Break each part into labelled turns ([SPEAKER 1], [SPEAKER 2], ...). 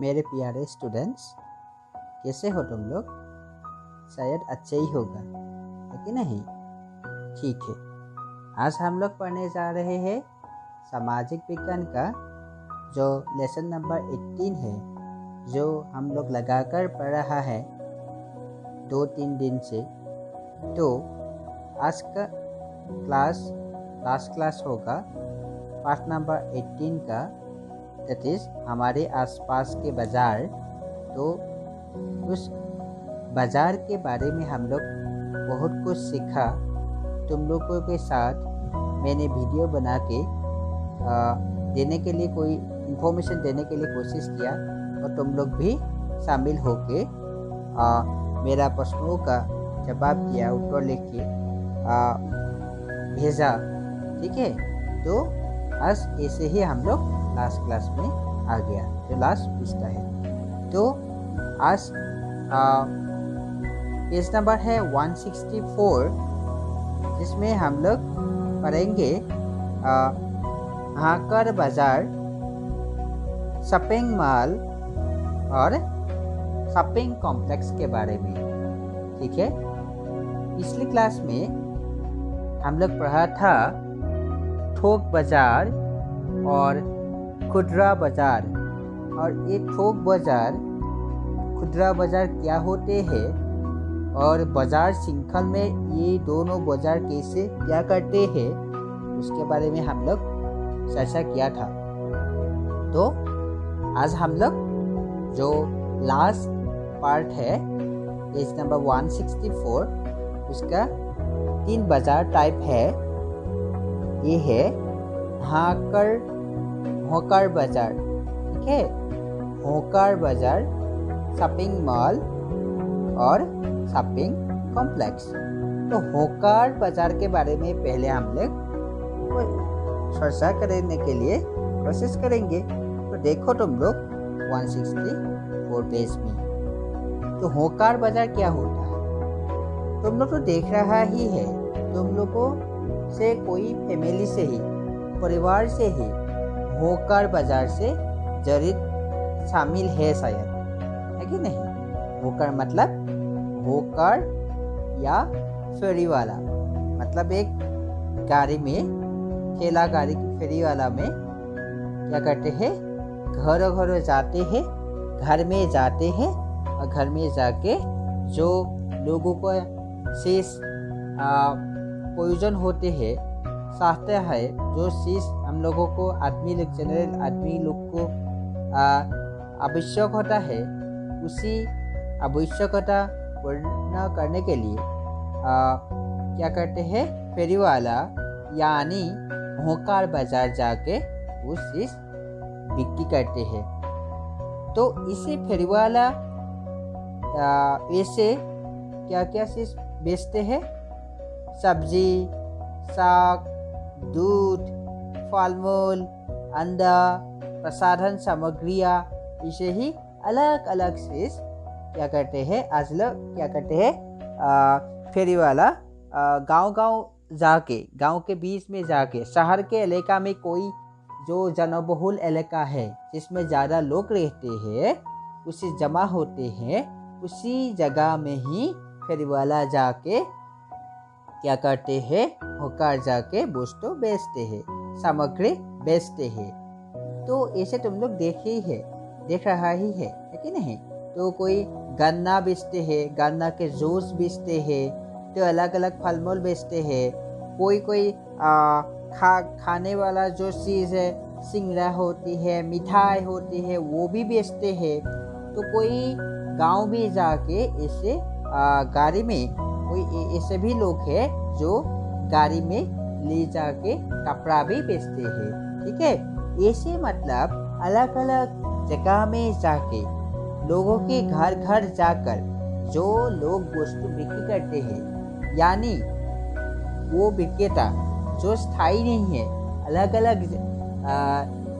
[SPEAKER 1] मेरे प्यारे स्टूडेंट्स, कैसे हो तुम लोग? शायद अच्छे ही होगा, है कि नहीं? ठीक है, आज हम लोग पढ़ने जा रहे हैं सामाजिक विज्ञान का जो लेसन नंबर 18 है, जो हम लोग लगाकर पढ़ रहा है 2-3 दिन से। तो आज का लास्ट क्लास होगा पार्ट नंबर 18 का, दैट इज़ हमारे आसपास के बाज़ार। तो उस बाज़ार के बारे में हम लोग बहुत कुछ सीखा। तुम लोगों के साथ मैंने वीडियो बना के देने के लिए कोई इन्फॉर्मेशन देने के लिए कोशिश किया, और तुम लोग भी शामिल होके मेरा प्रश्नों का जवाब दिया, उत्तर लिख के भेजा। ठीक है, तो आज ऐसे ही हम लोग लास्ट क्लास में आ गया, जो लास्ट पिछला है। तो आज पेज नंबर है 164, जिसमें हम लोग पढ़ेंगे हाकर बाजार, शॉपिंग मॉल और शॉपिंग कॉम्प्लेक्स के बारे में। ठीक है, पिछली क्लास में हम लोग पढ़ा था थोक बाजार और खुदरा बाजार। और ये थोक बाजार, खुदरा बाजार क्या होते हैं, और बाजार श्रृंखला में ये दोनों बाजार कैसे क्या करते हैं, उसके बारे में हम लोग चर्चा किया था। तो आज हम लोग जो लास्ट पार्ट है पेज नंबर 164, उसका 3 बाजार टाइप है। ये है होकर बाजार। ठीक है, होकर बाजार, शॉपिंग मॉल और शॉपिंग कॉम्प्लेक्स। तो होकर बाजार के बारे में पहले हम लोग चर्चा करने के लिए कोशिश करेंगे। तो देखो तुम लोग 164 पेज में, तो होकर बाजार क्या होता है तुम लोग तो देख रहा ही है। तुम लोगों से कोई फैमिली से ही, परिवार से ही होकर बाजार से जरूर शामिल है शायद, है कि नहीं? होकर मतलब होकर या फेरी वाला, मतलब एक गाड़ी में, ठेला गाड़ी की फेरी वाला में क्या करते हैं, घर जाते हैं, घर में जाते हैं, और घर में जाके जो लोगों को शेष प्रयोजन होते हैं, चाहते हैं, जो चीज़ हम लोगों को जनरल आदमी लोग को आवश्यक होता है, उसी आवश्यकता पूर्ण करने के लिए क्या करते हैं, फेरी वाला यानी होकर बाजार जाके उस चीज़ बिक्री करते हैं। तो इसे फेरी वाला ऐसे क्या क्या चीज़ बेचते हैं, सब्जी, साग, दूध, फल मूल, अंडा, प्रसाधन सामग्रियाँ, इसे ही अलग अलग चीज़ क्या करते हैं, आज लोग क्या करते हैं, फेरी वाला गांव जाके, गांव के बीच में जाके, शहर के इलाका में कोई जो जनबहुल इलाका है जिसमें ज़्यादा लोग रहते हैं, उसी जमा होते हैं, उसी जगह में ही फेरी वाला जाके क्या करते हैं, होकर जाके वस्तु बेचते हैं, सामग्री बेचते हैं। तो ऐसे तुम लोग देख रहा ही है कि नहीं? तो कोई गन्ना बेचते हैं, गन्ना के जूस बेचते हैं, तो अलग अलग फल मूल बेचते हैं। कोई खाने वाला जो चीज़ है, सिंगड़ा होती है, मिठाई होती है, वो भी बेचते हैं। तो कोई गांव में जाके ऐसे गाड़ी में, कोई ऐसे भी लोग हैं जो गाड़ी में ले जाके कपड़ा भी बेचते हैं। ठीक है, ऐसे मतलब अलग अलग जगह में जाके, लोगों के घर जाकर जो लोग वस्तु बिक्री करते हैं, यानी वो विक्रेता जो स्थायी नहीं है, अलग अलग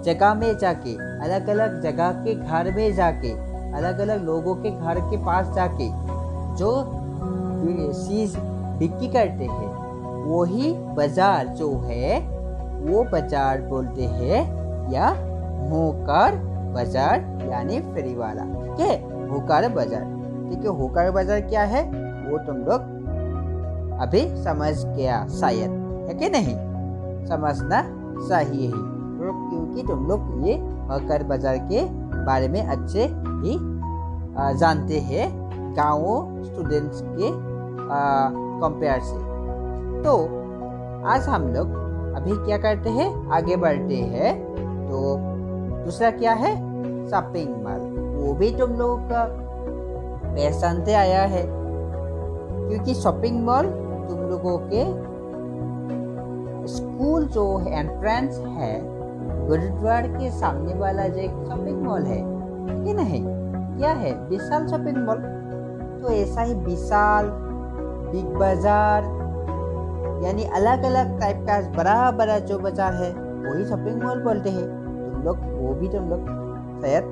[SPEAKER 1] जगह में जाके, अलग अलग जगह के घर में जाके, अलग अलग लोगों के घर के पास जाके जो चीज़ बिक्री करते हैं, वही बाजार जो है वो बाजार बोलते हैं या होकर बाजार यानी फ्री वाला। ठीक है, होकर बाजार। ठीक है, होकर बाजार क्या है वो तुम लोग अभी समझ गया शायद, है कि नहीं? समझना चाहिए ही, क्योंकि तुम लोग ये होकर बाजार के बारे में अच्छे ही जानते हैं गाँव स्टूडेंट्स के कंपेयर से। तो आज हम लोग अभी क्या करते हैं, आगे बढ़ते हैं। तो दूसरा क्या है, शॉपिंग मॉल। वो भी तुम लोगों का पहचानते आया है, क्योंकि शॉपिंग मॉल तुम लोगों के स्कूल जो एंट्रेंस है गुरुद्वार के सामने वाला जो एक शॉपिंग मॉल है कि नहीं, क्या है, विशाल शॉपिंग मॉल। तो ऐसा ही विशाल, बिग बाजार, यानी अलग अलग टाइप का बड़ा बड़ा जो बाजार है वही शॉपिंग मॉल बोलते हैं। तुम लोग वो भी तुम लोग शायद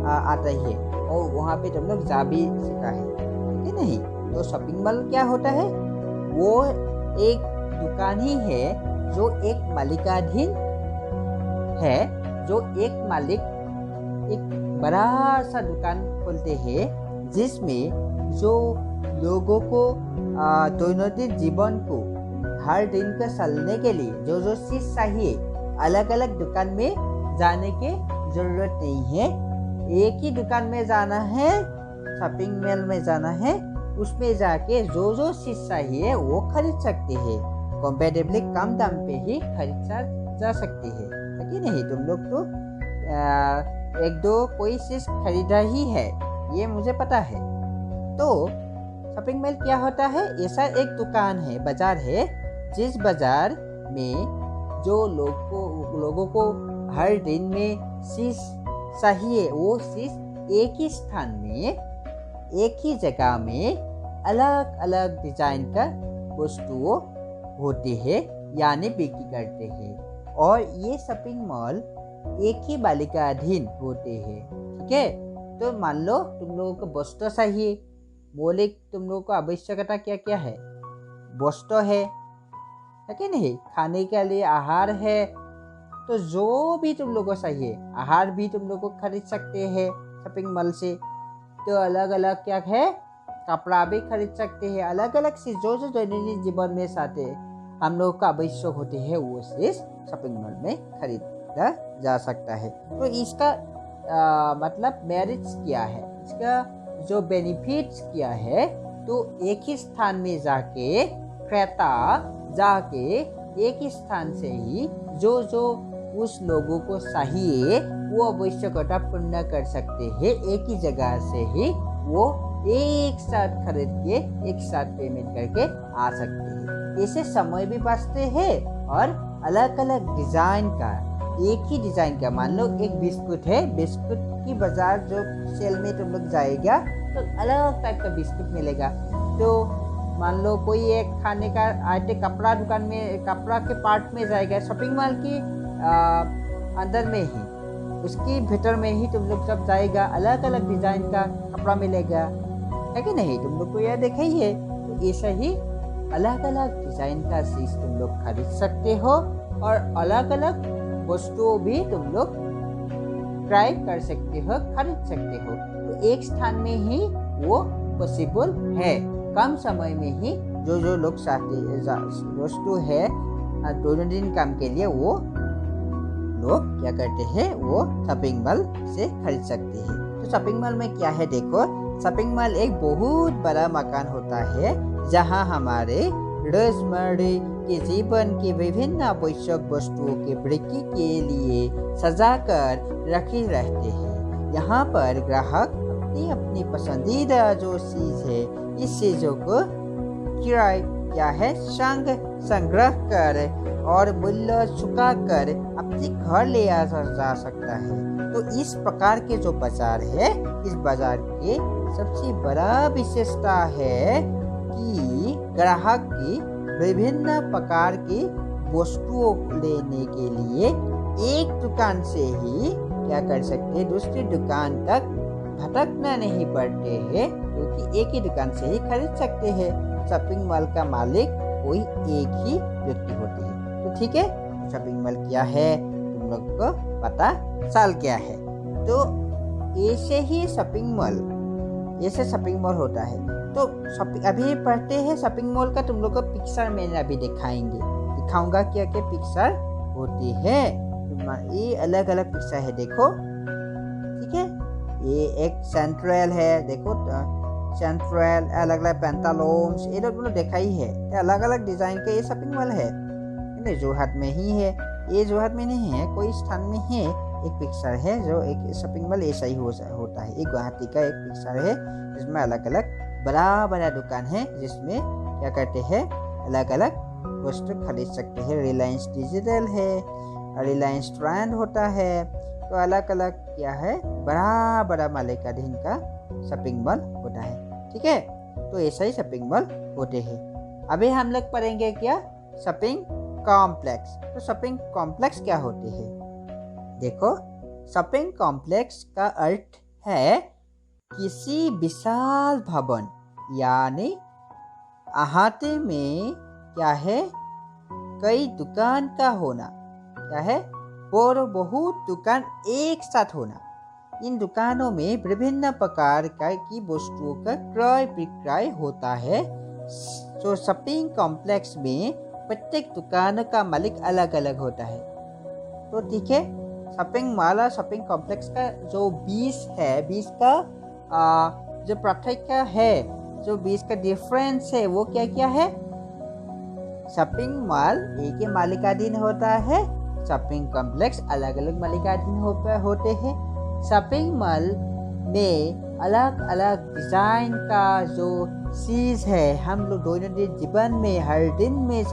[SPEAKER 1] आता ही है, और वहाँ पे तुम लोग जा भी सीखा है कि नहीं। तो शॉपिंग मॉल क्या होता है, वो एक दुकान ही है जो एक मालिकाधीन है, जो एक मालिक एक बड़ा सा दुकान खोलते हैं, जिसमें जो लोगों को दैनंदिन जीवन को हर दिन का चलने के लिए जो जो चीज चाहिए, अलग अलग दुकान में जाने की जरूरत नहीं है। एक ही दुकान में जाना है, शॉपिंग मॉल में जाना है, उसमें जाके जो जो चीज चाहिए वो खरीद सकते हैं। कंपेरेटिवली कम दाम पे ही खरीदा जा सकती है कि नहीं। तुम लोग तो एक दो कोई चीज खरीदा ही है, ये मुझे पता है। तो शॉपिंग मॉल क्या होता है, ऐसा एक दुकान है, बाजार है, जिस बाजार में जो लोगों को हर दिन में चीज चाहिए वो चीज एक ही स्थान में, एक ही जगह में अलग अलग डिजाइन का वस्तुओं होते हैं, यानी बिक्री करते हैं। और ये शॉपिंग मॉल एक ही मालिकाधीन होते हैं। ठीक है, तो मान लो तुम लोगों को वस्तु चाहिए, मौलिक तुम लोगों को आवश्यकता क्या क्या है, वस्तु है कि नहीं, खाने के लिए आहार है। तो जो भी तुम लोगों को चाहिए, आहार भी तुम लोग को खरीद सकते हैं शॉपिंग मॉल से। तो अलग अलग क्या है, कपड़ा भी खरीद सकते हैं, अलग अलग चीज जो जो दैनिक जीवन में साथे हम लोग का आवश्यक होते हैं वो चीज शॉपिंग मॉल में खरीदा जा सकता है। तो इसका मतलब मेरिट्स क्या है, इसका जो बेनिफिट्स क्या है, तो एक ही स्थान में जाके क्रेता जाके एक ही स्थान से ही जो जो उस लोगों को चाहिए वो आवश्यकता पूर्ण कर सकते हैं। एक ही जगह से ही वो एक साथ खरीद के एक साथ पेमेंट करके आ सकते हैं। इससे समय भी बचते हैं और अलग अलग डिजाइन का, एक ही डिजाइन का, मान लो एक बिस्कुट है, बिस्कुट की बाजार जो सेल में तुम लोग जाएगा तो अलग टाइप का बिस्कुट मिलेगा। तो मान लो कोई एक खाने का आटे कपड़ा दुकान में, कपड़ा के पार्ट में जाएगा, शॉपिंग मॉल की अंदर में ही, उसकी भीतर में ही तुम लोग जब जाएगा अलग अलग डिजाइन का कपड़ा मिलेगा, है कि नहीं। तुम लोग को यह देखा ही है। तो ऐसा ही अलग अलग डिजाइन का चीज तुम लोग खरीद सकते हो और अलग अलग वस्तुओं भी तुम लोग ट्राई कर सकते हो, खरीद सकते हो। तो एक स्थान में ही वो पॉसिबल है, कम समय में ही जो जो लोग चाहते वस्तु है दैनिक काम के लिए वो लोग क्या करते हैं, वो शॉपिंग मॉल से खरीद सकते हैं। तो शॉपिंग मॉल में क्या है, देखो, शॉपिंग मॉल एक बहुत बड़ा मकान होता है जहां हमारे रोजमर्रा के जीवन की विभिन्न आवश्यक वस्तुओं के बिक्री के लिए सजा कर रखे रहते हैं। यहाँ पर ग्राहक अपनी अपनी पसंदीदा जो चीज है, इस चीजों को किराए क्या है संग्रह कर और मूल्य चुका कर अपने घर ले जा सकता है। तो इस प्रकार के जो बाजार है, इस बाजार के सबसे बड़ा विशेषता है कि ग्राहक की विभिन्न प्रकार की वस्तुओं लेने के लिए एक दुकान से ही क्या कर सकते हैं, दूसरी दुकान तक भटकना नहीं पड़ते हैं, क्योंकि एक ही दुकान से ही खरीद सकते हैं। शॉपिंग मॉल का मालिक कोई एक ही व्यक्ति होते हैं। तो ठीक है, शॉपिंग मॉल क्या है तुम लोग को पता चल क्या है। तो ऐसे ही शॉपिंग मॉल, ऐसे शॉपिंग मॉल होता है। तो अभी पढ़ते हैं शॉपिंग मॉल का तुम लोग को पिक्चर मैंने अभी दिखाऊंगा क्या क्या पिक्चर होती है। ये अलग अलग पिक्चर है, देखो, ठीक है। ये एक सेंट्रल है, देखो सेंट्रल, अलग अलग पैंटालोन्स, ये लोग देखा ही है, अलग अलग डिजाइन के ये शॉपिंग मॉल है। जोरहाट में ही है, ये जोरहाट में नहीं है, कोई स्थान में है। एक पिक्चर है जो एक शॉपिंग मॉल ऐसा ही होता है। एक गुवाहाटी का एक पिक्चर है जिसमें अलग अलग बड़ा बड़ा दुकान है, जिसमें क्या करते हैं अलग अलग वस्तु खरीद सकते हैं। रिलायंस डिजिटल है, रिलायंस ट्रेंड होता है। तो अलग अलग क्या है, बड़ा बड़ा मालिकाधीन का शॉपिंग मॉल होता है, ठीक है। तो ऐसा ही शॉपिंग मॉल होते हैं। अभी हम लोग पढ़ेंगे क्या, शॉपिंग कॉम्प्लेक्स। तो शॉपिंग कॉम्प्लेक्स क्या होते हैं, देखो। शॉपिंग कॉम्प्लेक्स का अर्थ है किसी विशाल भवन यानी अहाते में क्या है, कई दुकान का होना, क्या है, और बहुत दुकान एक साथ होना। इन दुकानों में विभिन्न प्रकार की वस्तुओं का क्रय विक्रय होता है। तो शॉपिंग कॉम्प्लेक्स में प्रत्येक दुकान का मालिक अलग अलग होता है। तो ठीक है, शॉपिंग मॉल और शॉपिंग कॉम्प्लेक्स का जो बीच है, बीच का जो पार्थक्य है, जो बीच का डिफरेंस है, वो क्या क्या है। शॉपिंग मॉल एक ही मालिकाधीन होता है, शॉपिंग कॉम्प्लेक्स अलग अलग मालिकाधीन होते हैं। शॉपिंग मॉल में अलग अलग डिजाइन का जो चीज है, हम लोग दैनिक जीवन में हर दिन में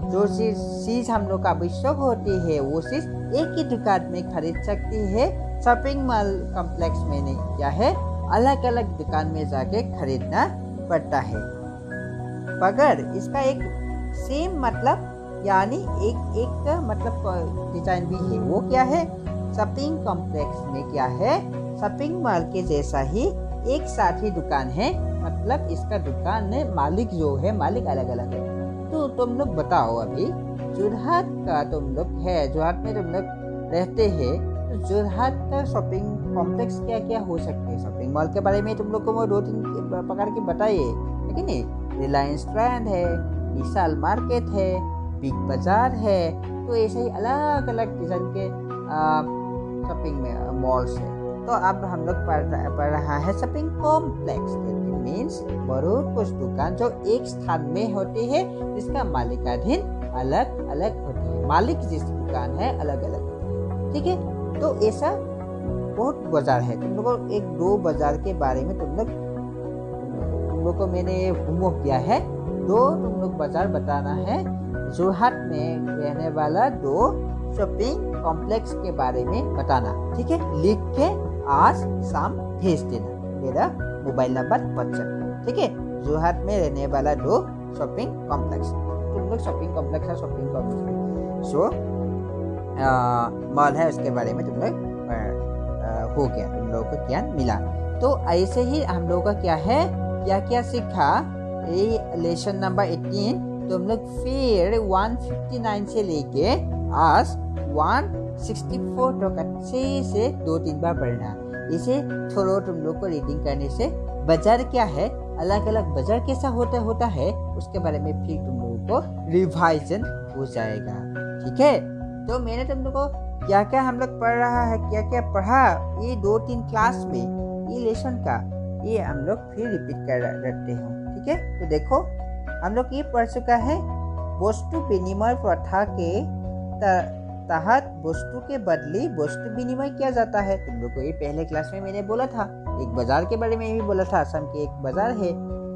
[SPEAKER 1] जो चीज हम लोग का आवश्यक होती है, वो चीज एक ही दुकान में खरीद सकती है। शॉपिंग मॉल कॉम्प्लेक्स में नहीं, क्या है, अलग अलग दुकान में जाके खरीदना पड़ता है। मगर इसका एक सेम मतलब यानी एक मतलब डिजाइन भी है, वो क्या है, शॉपिंग कॉम्प्लेक्स में क्या है, शॉपिंग मॉल के जैसा ही एक साथ ही दुकान है, मतलब इसका दुकान में मालिक जो है, मालिक अलग अलग है। तो तुम लोग बताओ, अभी जोरहाट का तुम लोग है, जोरहाट में तुम लोग रहते हैं, तो जोरहाट का शॉपिंग कॉम्प्लेक्स क्या क्या हो सकते हैं। शॉपिंग मॉल के बारे में तुम लोग को 2-3 प्रकार के बताइए, लेकिन नहीं, रिलायंस ट्रेंड है, विशाल मार्केट है, बिग बाजार है। तो ऐसे ही अलग अलग डिजाइन के शॉपिंग में मॉल्स है। तो अब हम लोग पढ़ रहा है शॉपिंग कॉम्प्लेक्स। मीन्स बहुत कुछ दुकान जो एक स्थान में होते हैं, जिसका मालिकाधीन अलग अलग होते हैं, मालिक जिस दुकान है अलग अलग, ठीक है। तो ऐसा बहुत बाजार है। तुम लोगों को 1-2 बाजार के बारे में तुम लोग को मैंने होमवर्क दिया है। 2 तुम लोग बाजार बताना है, जोरहाट में रहने वाला 2 शॉपिंग कॉम्प्लेक्स के बारे में बताना, ठीक है। लिख के आज शाम भेज देना, मेरा मोबाइल नंबर WhatsApp, ठीक है। जोरहाट में रहने वाला 2 शॉपिंग कॉम्प्लेक्स, तुम लोग शॉपिंग कॉम्प्लेक्स है, शॉपिंग कॉम्प्लेक्स जो मॉल है उसके बारे में तुम लोग हो गया, तुम लोगों को ज्ञान मिला। तो ऐसे ही हम लोगों का क्या है, क्या क्या सीखा, ये लेसन नंबर 18 तुम लोग फिर 159 से लेके आज 164 तक अच्छे से 2-3 बार पढ़ना। इसे थोड़ा तुम लोग को रीडिंग करने से बाजार क्या है, अलग अलग बाजार कैसा होता है, उसके बारे में फिर तुम लोगों को रिवाइजन हो जाएगा, ठीक है। तो मैंने तुम लोग को क्या क्या हम लोग पढ़ रहा है, क्या क्या पढ़ा ये 2-3 क्लास में, ये लेसन का ये हम लोग फिर रिपीट कर रखते हैं, ठीक है। तो देखो हम लोग ये पढ़ चुका है, वस्तु विनिमय प्रथा के तहत वस्तु के बदले वस्तु विनिमय किया जाता है। तुम लोग को ये पहले क्लास में मैंने बोला था, एक बाजार के बारे में भी बोला था। असम के एक बाजार है,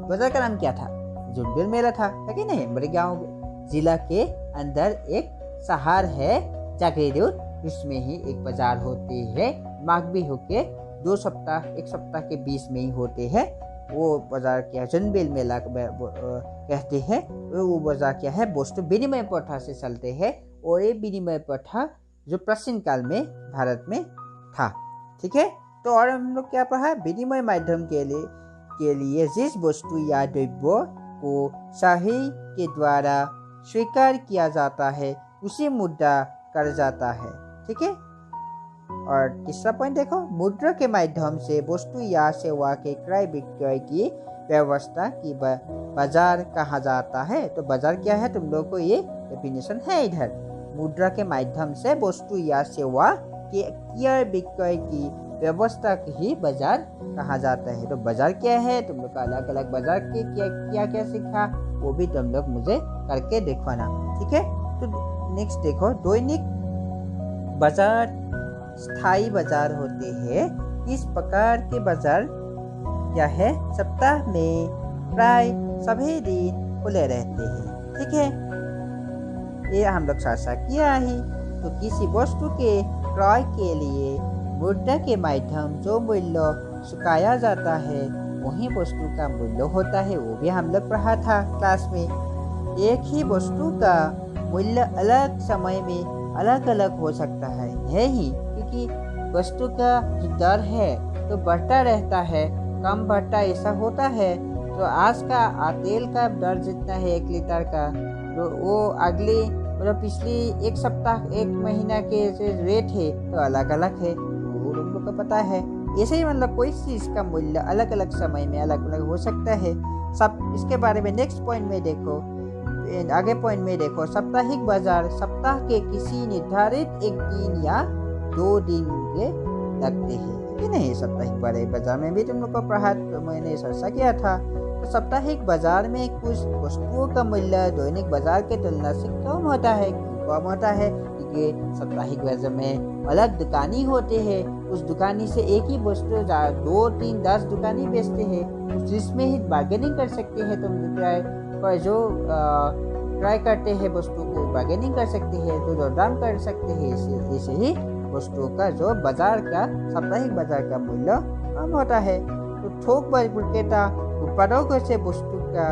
[SPEAKER 1] बाजार का नाम क्या था, जुनबिल मेला था, है कि नहीं। हमारे गाँव जिला के अंदर एक शहर है जागीरोड, उसमें ही एक बाजार होते हैं, माघ भी होके 1 सप्ताह के बीच में ही होते हैं। वो बाजार क्या जुनबिल मेला कहते हैं। वो बाजार क्या है, वस्तु विनिमय प्रथा से चलते हैं, और ये विनिमय प्रथा जो प्राचीन काल में भारत में था, ठीक है। तो और हम लोग क्या पढ़ा, विनिमय माध्यम के लिए जिस वस्तु या द्रव्य को सही के द्वारा स्वीकार किया जाता है उसे मुद्रा कर जाता है, ठीक है। और तीसरा पॉइंट देखो, मुद्रा के माध्यम से वस्तु या सेवा के क्रय विक्रय की व्यवस्था की बाजार कहा जाता है। तो बाजार क्या है, तुम लोग को ये डेफिनेशन है इधर। मुद्रा के माध्यम से वस्तु या सेवा के क्रय विक्रय की व्यवस्था ही बाजार कहा जाता है। तो बाजार क्या है, तुम लोग का अलग अलग बाजार के क्या क्या सीखा वो भी तुम लोग मुझे करके दिखवाना, ठीक है। तो नेक्स्ट देखो, दैनिक बाजार, स्थायी बाजार होते हैं। इस प्रकार के बाजार क्या है, सप्ताह में प्राय सभी दिन खुले रहते हैं, ठीक है। ये हम लोग चर्चा किया ही। तो किसी वस्तु के क्रय के लिए मुद्रा के माध्यम जो मूल्य चुकाया जाता है वही वस्तु का मूल्य होता है, वो भी हम लोग पढ़ा था क्लास में। एक ही वस्तु का मूल्य अलग समय में अलग अलग हो सकता है ही, क्योंकि वस्तु का जो दर है तो बढ़ता रहता है, कम बढ़ता ऐसा होता है। तो आज का तेल का दर जितना है 1 लीटर का, तो वो अगली मतलब पिछली एक सप्ताह 1 महीना के रेट है तो अलग अलग है, वो तुम लोग को पता है। ऐसे ही मतलब कोई चीज का मूल्य अलग अलग समय में अलग अलग हो सकता है सब। इसके बारे में नेक्स्ट पॉइंट में देखो, आगे पॉइंट में देखो, साप्ताहिक बाजार सप्ताह के किसी निर्धारित एक दिन या 2 दिन के लगते हैं कि नहीं। साप्ताहिक बाजार में भी तुम लोग को पढ़ा, तो मैंने चर्चा किया था। तो साप्ताहिक बाजार में कुछ वस्तुओं का मूल्य दैनिक बाजार के तुलना से कम होता है। कम होता है क्योंकि साप्ताहिक बाजार में अलग दुकानी होते हैं, उस दुकानी से एक ही वस्तु 2, 3, 10 दुकानी बेचते हैं, जिसमें ही बार्गेनिंग कर सकते हैं। तुम पर जो ट्राई करते हैं वस्तु को बार्गेनिंग कर सकते हैं, तो दरदाम कर सकते हैं। ऐसे ही वस्तुओं का जो बाजार का साप्ताहिक बाजार का मूल्य कम होता है। तो थोक विक्रेता उत्पादकों से वस्तु का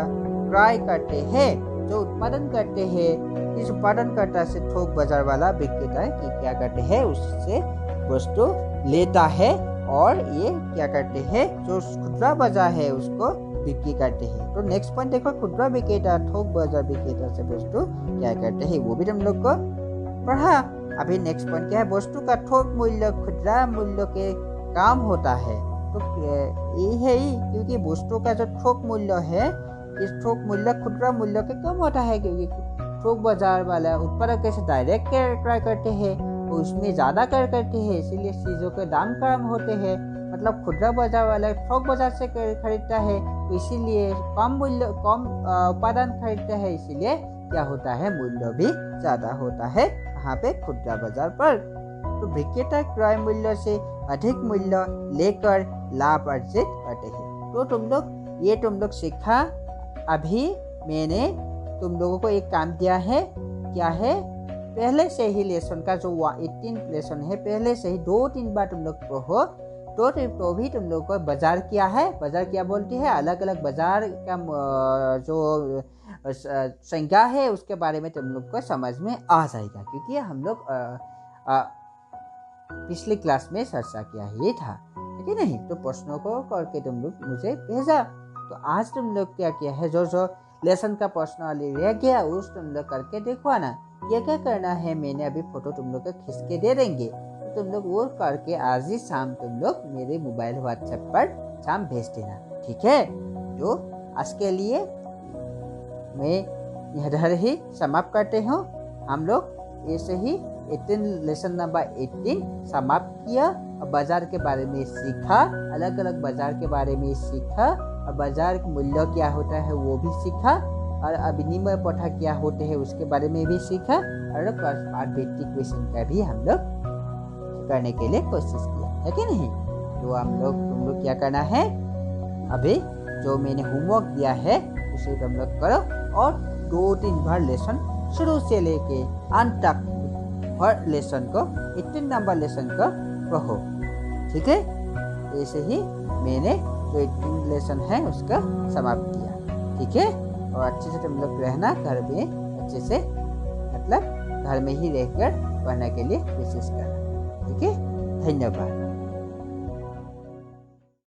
[SPEAKER 1] क्रय करते हैं, जो उत्पादन करते हैं। इस उत्पादनकर्ता से थोक बाजार वाला विक्रेता कि क्या करते हैं, उससे वस्तु लेता है और ये क्या करते हैं, जो खुदरा बाजार है उसको बिक्री करते हैं। तो नेक्स्ट पॉइंट देखो, खुदरा विक्रेता थोक बाजार विक्रेता से वस्तु क्या करते हैं, वो भी हम लोग को पढ़ा। अभी नेक्स्ट पॉइंट क्या है, वस्तु का थोक मूल्य खुदरा मूल्य के काम होता है। तो ये है ही, क्योंकि वस्तु का जो थोक मूल्य है, इस थोक मूल्य खुदरा मूल्य के कम होता है, क्योंकि थोक बाजार वाला उत्पादक कैसे डायरेक्ट क्रय करते हैं, तो उसमें ज़्यादा क्रय करते हैं, इसीलिए चीज़ों के दाम कम होते हैं। मतलब खुदरा बाजार वाला थोक बाजार से खरीदता है, तो इसीलिए कम मूल्य कम उत्पादन खरीदता है, इसीलिए क्या होता है, मूल्य भी ज़्यादा होता है यहाँ पे खुदरा बाजार पर। तो विक्रेता क्रय मूल्य से अधिक मूल्य लेकर लाभ अर्जित करते हैं। तो तुम लोग सीखा। अभी मैंने तुम लोगों को एक काम दिया है, क्या है, पहले से ही लेसन का जो 18 लेसन है, पहले से ही 2-3 बार तुम लोग पढ़ो। तो भी तुम लोग को बाजार क्या है, बाजार क्या बोलती है, अलग अलग बाजार का जो संज्ञा है उसके बारे में तुम लोग को समझ में आ जाएगा, क्योंकि हम लोग पिछली क्लास में चर्चा किया ही था, है कि नहीं। तो प्रश्नों को करके तुम लोग मुझे भेजा। तो आज तुम लोग क्या किया है, जो लेसन का प्रश्नावली रह गया उस तुम लोग करके देखो ना, क्या करना है। मैंने अभी फोटो तुम लोग को खींच के दे देंगे, तो तुम लोग वो करके आज ही शाम तुम लोग मेरे मोबाइल व्हाट्सएप पर शाम भेज देना, ठीक है। तो आज के लिए मैं इधर ही समाप्त करते हूँ। हम लोग ऐसे ही 18 लेसन नंबर 18 समाप्त किया और बाजार के बारे में सीखा, अलग अलग बाजार के बारे में सीखा, और बाजार का मूल्य क्या होता है वो भी सीखा, और विनिमय प्रथा क्या होते हैं उसके बारे में भी सीखा, और आर्बिट्री क्वेश्चन का भी हम लोग करने के लिए कोशिश किया, है कि नहीं। तो तुम लोग क्या करना है, अभी जो मैंने होमवर्क दिया है उसे तुम लोग करो, और 2-3 बार लेसन शुरू से लेके अंत तक हर लेसन को 18 नंबर लेसन को पढ़ो, ठीक है। ऐसे ही मैंने जो 18 लेसन है उसका समाप्त किया, ठीक है। और अच्छे से तुम लोग रहना घर में, अच्छे से मतलब घर में ही रहकर पढ़ने के लिए कोशिश करना, ठीक है। धन्यवाद।